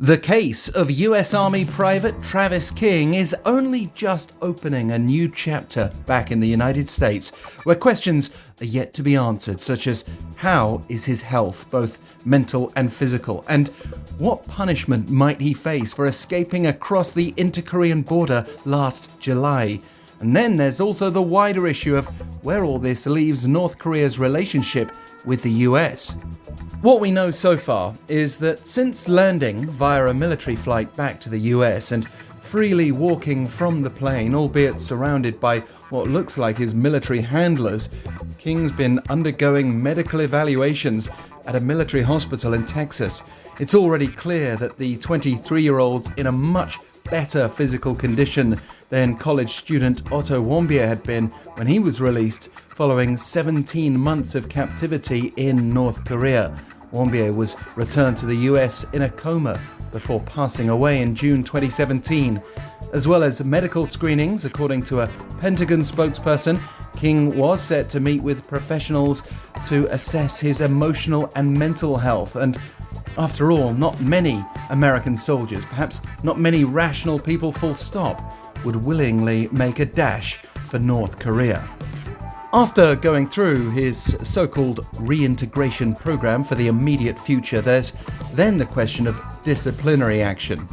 The case of US Army Private Travis King is only just opening a new chapter back in the United States, where questions are yet to be answered, such as how is his health, both mental and physical, and what punishment might he face for escaping across the inter-Korean border last July. And then there's also the wider issue of where all this leaves North Korea's relationship with the US. What we know so far is that since landing via a military flight back to the US and freely walking from the plane, albeit surrounded by what looks like his military handlers, King's been undergoing medical evaluations at a military hospital in Texas. It's already clear that the 23-year-old's in a much better physical condition than college student Otto Warmbier had been when he was released following 17 months of captivity in North Korea. Warmbier was returned to the US in a coma before passing away in June 2017. As well as medical screenings, according to a Pentagon spokesperson, King was set to meet with professionals to assess his emotional and mental health. And after all, not many American soldiers, perhaps not many rational people full stop, would willingly make a dash for North Korea. After going through his so-called reintegration program for the immediate future, there's then the question of disciplinary action.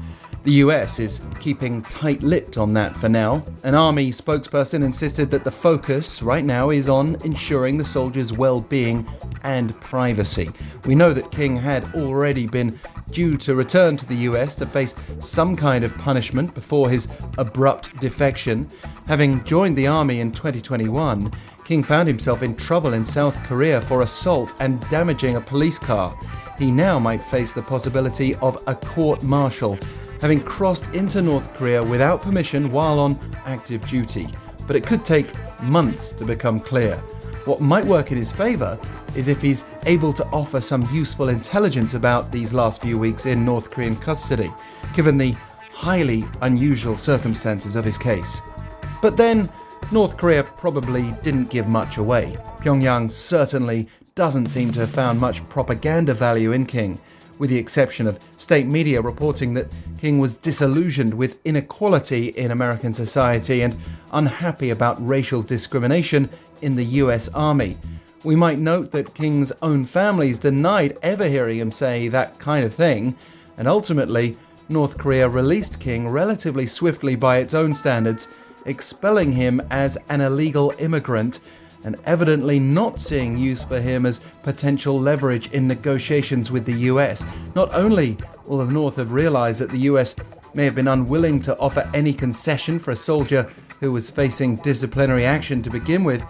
The US is keeping tight-lipped on that for now. An army spokesperson insisted that the focus right now is on ensuring the soldiers' well-being and privacy. We know that King had already been due to return to the US to face some kind of punishment before his abrupt defection. Having joined the army in 2021, King found himself in trouble in South Korea for assault and damaging a police car. He now might face the possibility of a court-martial, having crossed into North Korea without permission while on active duty. But it could take months to become clear. What might work in his favour is if he's able to offer some useful intelligence about these last few weeks in North Korean custody, given the highly unusual circumstances of his case. But then, North Korea probably didn't give much away. Pyongyang certainly doesn't seem to have found much propaganda value in King, with the exception of state media reporting that King was disillusioned with inequality in American society and unhappy about racial discrimination in the US Army. We might note that King's own families denied ever hearing him say that kind of thing, and ultimately, North Korea released King relatively swiftly by its own standards, expelling him as an illegal immigrant and evidently not seeing use for him as potential leverage in negotiations with the US. Not only will the North have realized that the US may have been unwilling to offer any concession for a soldier who was facing disciplinary action to begin with,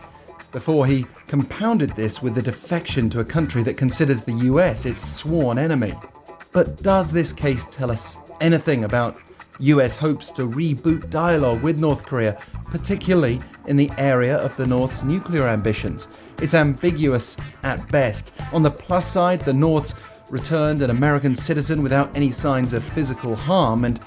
before he compounded this with the defection to a country that considers the US its sworn enemy. But does this case tell us anything about US hopes to reboot dialogue with North Korea, particularly in the area of the North's nuclear ambitions? It's ambiguous at best. On the plus side, the North's returned an American citizen without any signs of physical harm, and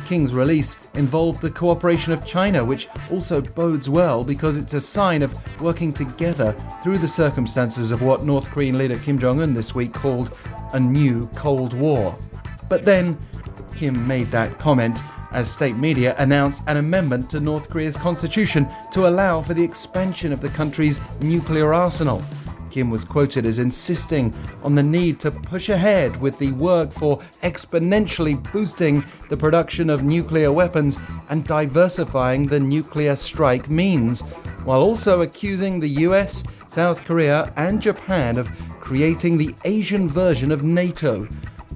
King's release involved the cooperation of China, which also bodes well because it's a sign of working together through the circumstances of what North Korean leader Kim-Jong-un this week called a new Cold War. But then, Kim made that comment as state media announced an amendment to North Korea's constitution to allow for the expansion of the country's nuclear arsenal. Kim was quoted as insisting on the need to push ahead with the work for exponentially boosting the production of nuclear weapons and diversifying the nuclear strike means, while also accusing the US, South Korea, and Japan of creating the Asian version of NATO,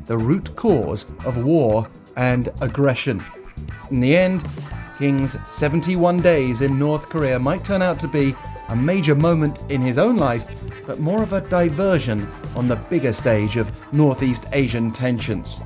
the root cause of war and aggression. In the end, King's 71 days in North Korea might turn out to be a major moment in his own life, but more of a diversion on the bigger stage of Northeast Asian tensions.